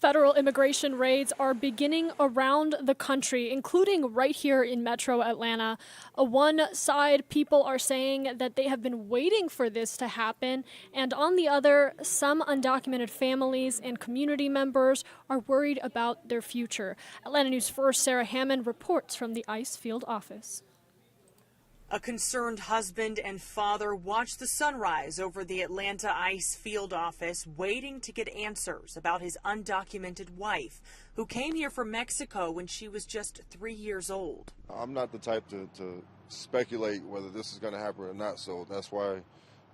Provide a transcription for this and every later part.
Federal immigration raids are beginning around the country, including right here in Metro Atlanta. On one side, people are saying that they have been waiting for this to happen, and on the other, some undocumented families and community members are worried about their future. Atlanta News First Sarah Hammond reports from the ICE field office. A concerned husband and father watched the sunrise over the Atlanta ICE field office, waiting to get answers about his undocumented wife, who came here from Mexico when she was just 3 years old. I'm not the type to speculate whether this is going to happen or not, so that's why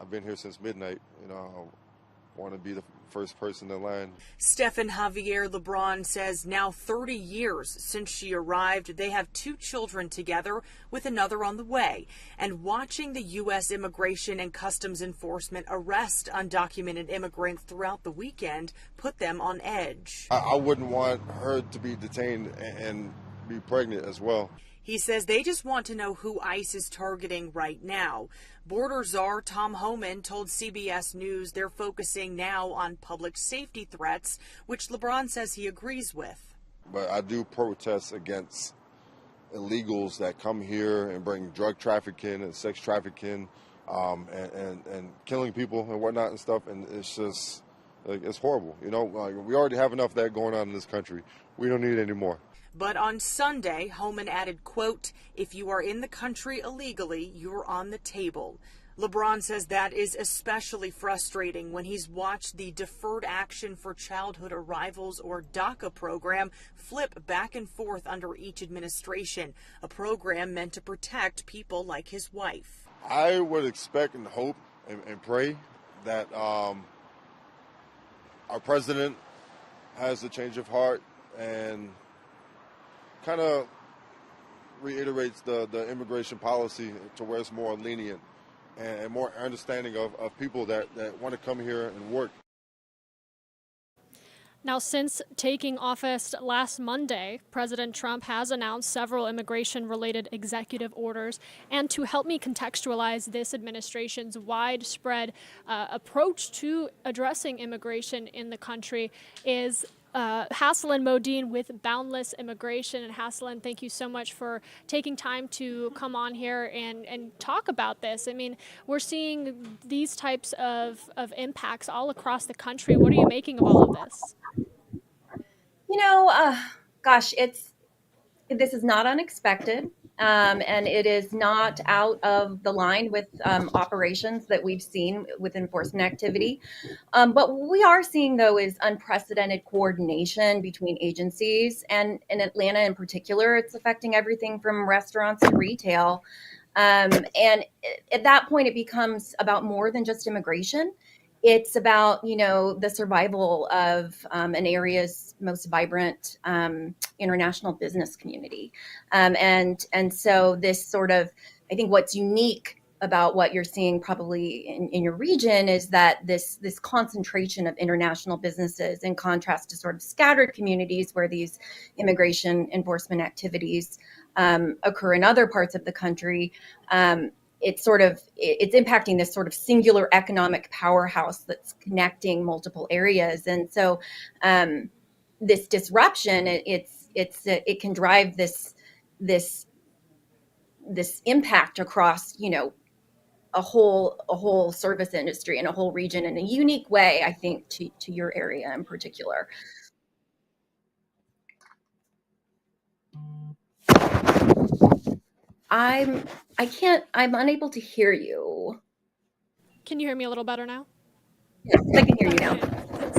I've been here since midnight. I want to be the first person in line. Stephen Javier LeBron says now 30 years since she arrived, they have 2 children together with another on the way. And watching the U.S. Immigration and Customs Enforcement arrest undocumented immigrants throughout the weekend put them on edge. I wouldn't want her to be detained and be pregnant as well. He says they just want to know who ICE is targeting right now. Border czar Tom Homan told CBS News they're focusing now on public safety threats, which LeBron says he agrees with. But I do protest against illegals that come here and bring drug trafficking and sex trafficking and killing people and whatnot and stuff. And it's just, it's horrible. We already have enough of that going on in this country. We don't need any more. But on Sunday, Homan added, quote, "If you are in the country illegally, you're on the table." LeBron says that is especially frustrating when he's watched the Deferred Action for Childhood Arrivals, or DACA program, flip back and forth under each administration, a program meant to protect people like his wife. I would expect and hope and pray that our president has a change of heart and kind of reiterates the immigration policy to where it's more lenient and more understanding of people that want to come here and work. Now, since taking office last Monday, President Trump has announced several immigration-related executive orders. And to help me contextualize this administration's widespread approach to addressing immigration in the country is Hasalyn Modine with Boundless Immigration. And Hasalyn, thank you so much for taking time to come on here and talk about this. I mean, we're seeing these types of impacts all across the country. What are you making of all of this? Gosh, this is not unexpected. And it is not out of the line with operations that we've seen with enforcement activity. But what we are seeing, though, is unprecedented coordination between agencies. And in Atlanta in particular, it's affecting everything from restaurants to retail. And at that point, it becomes about more than just immigration. It's about, the survival of an area's most vibrant international business community. And so this sort of, I think what's unique about what you're seeing probably in your region is that this concentration of international businesses, in contrast to sort of scattered communities where these immigration enforcement activities occur in other parts of the country, it's impacting this sort of singular economic powerhouse that's connecting multiple areas. And so this disruption, it can drive this impact across, a whole service industry and a whole region in a unique way, I think, to your area in particular. I'm unable to hear you. Can you hear me a little better now? Yes, I can hear you now.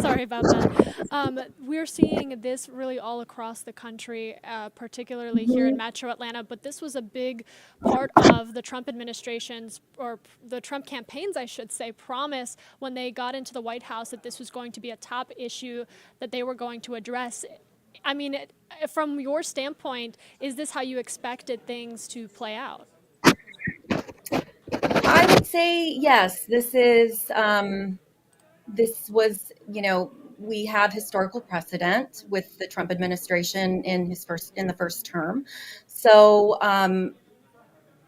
Sorry about that. We're seeing this really all across the country, particularly here in Metro Atlanta, but this was a big part of the Trump administration's, or the Trump campaign's, I should say, promise when they got into the White House that this was going to be a top issue that they were going to address. I mean, from your standpoint, is this how you expected things to play out? I would say yes. This was, we have historical precedent with the Trump administration in the first term. So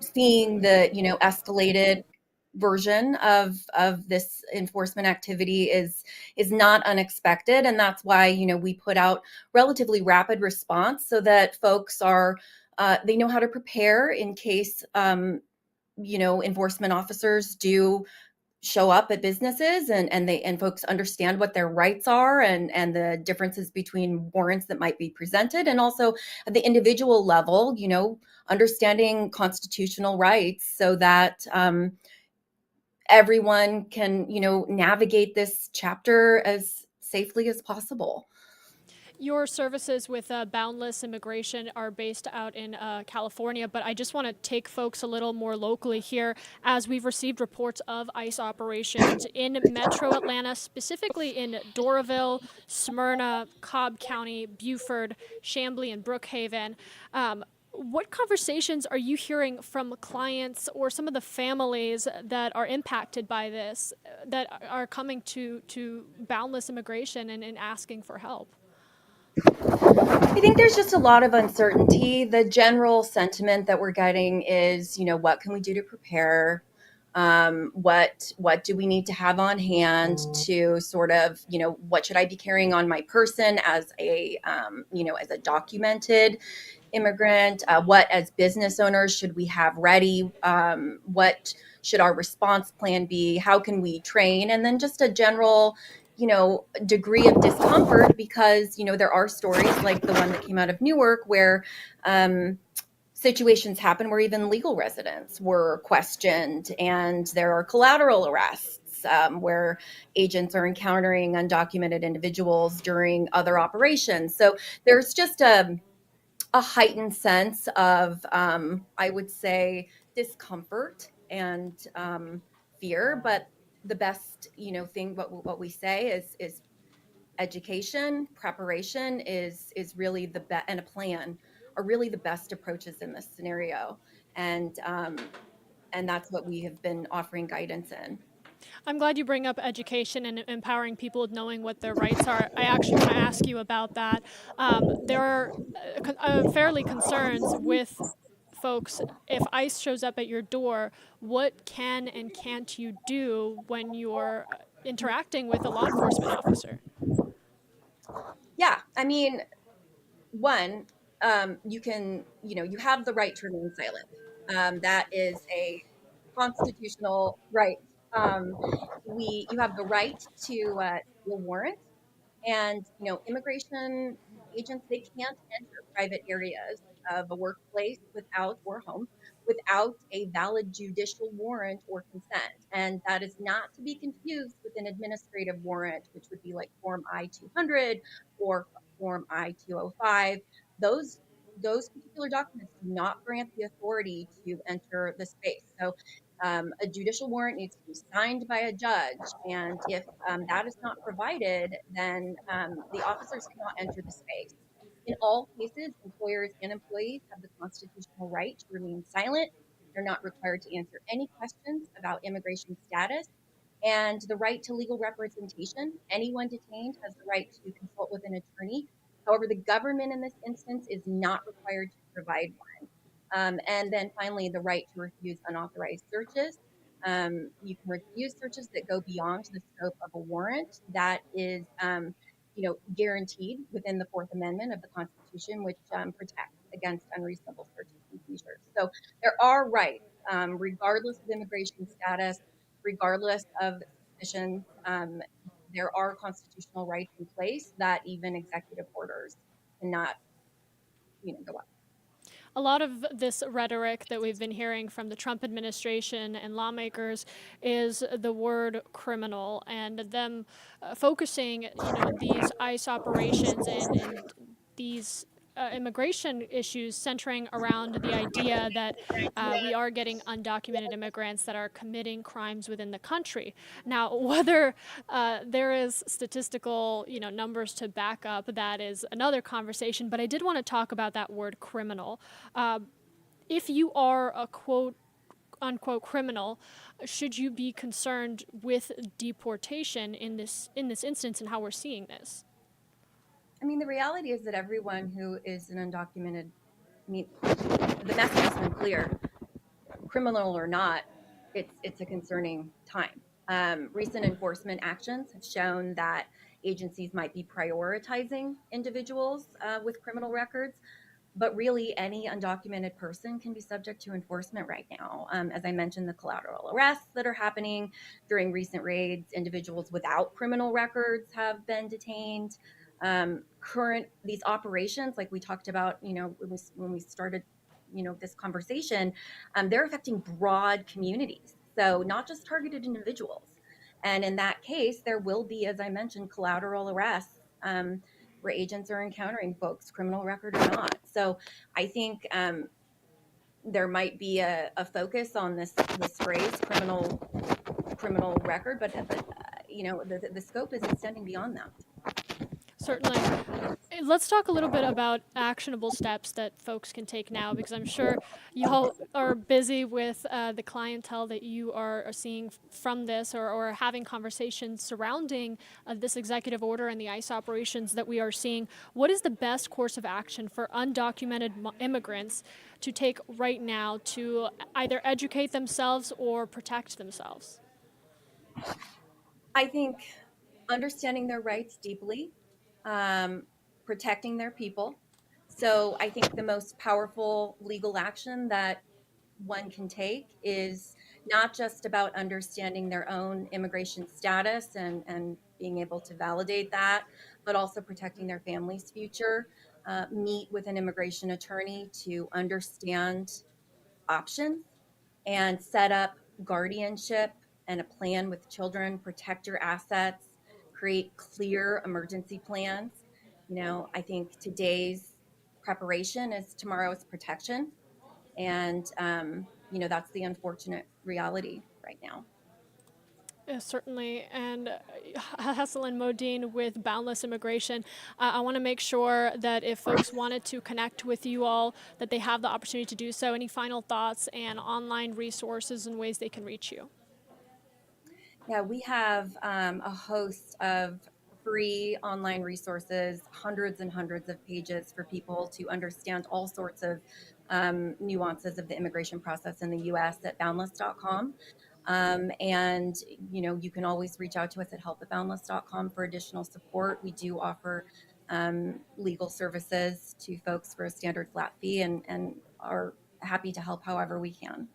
seeing the, escalated version of this enforcement activity is not unexpected, and that's why we put out relatively rapid response so that folks are they know how to prepare in case enforcement officers do show up at businesses, and folks understand what their rights are, and the differences between warrants that might be presented, and also at the individual level, understanding constitutional rights so that everyone can navigate this chapter as safely as possible. Your services with Boundless Immigration are based out in California, but I just want to take folks a little more locally here, as we've received reports of ICE operations in Metro Atlanta, specifically in Doraville, Smyrna, Cobb County, Beaufort, Chamblee, and Brookhaven. What conversations are you hearing from clients or some of the families that are impacted by this, that are coming to Boundless Immigration and asking for help? I think there's just a lot of uncertainty. The general sentiment that we're getting is, what can we do to prepare? What do we need to have on hand to sort of, what should I be carrying on my person as as a documented immigrant? What, as business owners, should we have ready? What should our response plan be? How can we train? And then just a general degree of discomfort, because there are stories like the one that came out of Newark where situations happen where even legal residents were questioned, and there are collateral arrests where agents are encountering undocumented individuals during other operations. So there's just a heightened sense of I would say discomfort and fear, but the best thing what we say is education, preparation is really the best, and a plan are really the best approaches in this scenario, and that's what we have been offering guidance in. I'm glad you bring up education and empowering people with knowing what their rights are. I actually want to ask you about that. There are fairly concerns with folks. If ICE shows up at your door, what can and can't you do when you're interacting with a law enforcement officer? Yeah, I mean, one, you have the right to remain silent. That is a constitutional right. You have the right to a warrant, and immigration agents, they can't enter private areas of a workplace without or home without a valid judicial warrant or consent, and that is not to be confused with an administrative warrant, which would be like Form I-200 or Form I-205. Those particular documents do not grant the authority to enter the space. So a judicial warrant needs to be signed by a judge, and if that is not provided, then the officers cannot enter the space. In all cases, employers and employees have the constitutional right to remain silent. They're not required to answer any questions about immigration status, and the right to legal representation. Anyone detained has the right to consult with an attorney. However, the government in this instance is not required to provide one. And then finally, the right to refuse unauthorized searches. You can refuse searches that go beyond the scope of a warrant. That is, guaranteed within the Fourth Amendment of the Constitution, which protects against unreasonable searches and seizures. So there are rights, regardless of immigration status, regardless of suspicions. There are constitutional rights in place that even executive orders cannot, go up. A lot of this rhetoric that we've been hearing from the Trump administration and lawmakers is the word criminal, and them focusing, these ICE operations and these immigration issues centering around the idea that we are getting undocumented immigrants that are committing crimes within the country. Now, whether there is statistical, numbers to back up, that is another conversation. But I did want to talk about that word criminal. If you are a quote unquote criminal, should you be concerned with deportation in this instance and how we're seeing this? I mean, the reality is that everyone who is an undocumented, the message has been clear, criminal or not, it's a concerning time. Recent enforcement actions have shown that agencies might be prioritizing individuals with criminal records, but really any undocumented person can be subject to enforcement right now. As I mentioned, the collateral arrests that are happening during recent raids, individuals without criminal records have been detained. These operations, like we talked about, when we started, this conversation, they're affecting broad communities. So not just targeted individuals. And in that case, there will be, as I mentioned, collateral arrests where agents are encountering folks, criminal record or not. So I think there might be a focus on this phrase, criminal record, but the scope is extending beyond that. Certainly. Let's talk a little bit about actionable steps that folks can take now, because I'm sure y'all are busy with the clientele that you are seeing from this, or having conversations surrounding this executive order and the ICE operations that we are seeing. What is the best course of action for undocumented immigrants to take right now to either educate themselves or protect themselves? I think understanding their rights deeply, protecting their people. So I think the most powerful legal action that one can take is not just about understanding their own immigration status and being able to validate that, but also protecting their family's future. Meet with an immigration attorney to understand options and set up guardianship and a plan with children, protect your assets, create clear emergency plans. I think today's preparation is tomorrow's protection. And, that's the unfortunate reality right now. Certainly. And Hasalyn Modine with Boundless Immigration. I want to make sure that if folks wanted to connect with you all, that they have the opportunity to do so. Any final thoughts and online resources and ways they can reach you? Yeah, we have a host of free online resources, hundreds and hundreds of pages for people to understand all sorts of nuances of the immigration process in the US at boundless.com. And you can always reach out to us at help@boundless.com for additional support. We do offer legal services to folks for a standard flat fee, and are happy to help however we can.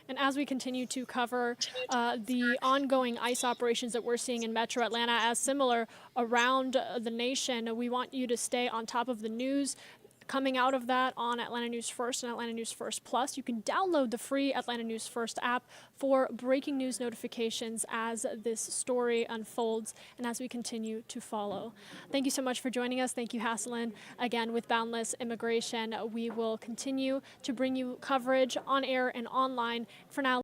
And as we continue to cover the ongoing ICE operations that we're seeing in Metro Atlanta as similar around the nation, we want you to stay on top of the news coming out of that on Atlanta News First and Atlanta News First Plus. You can download the free Atlanta News First app for breaking news notifications as this story unfolds and as we continue to follow. Thank you so much for joining us. Thank you, Hasalyn. Again, with Boundless Immigration, we will continue to bring you coverage on air and online. For now,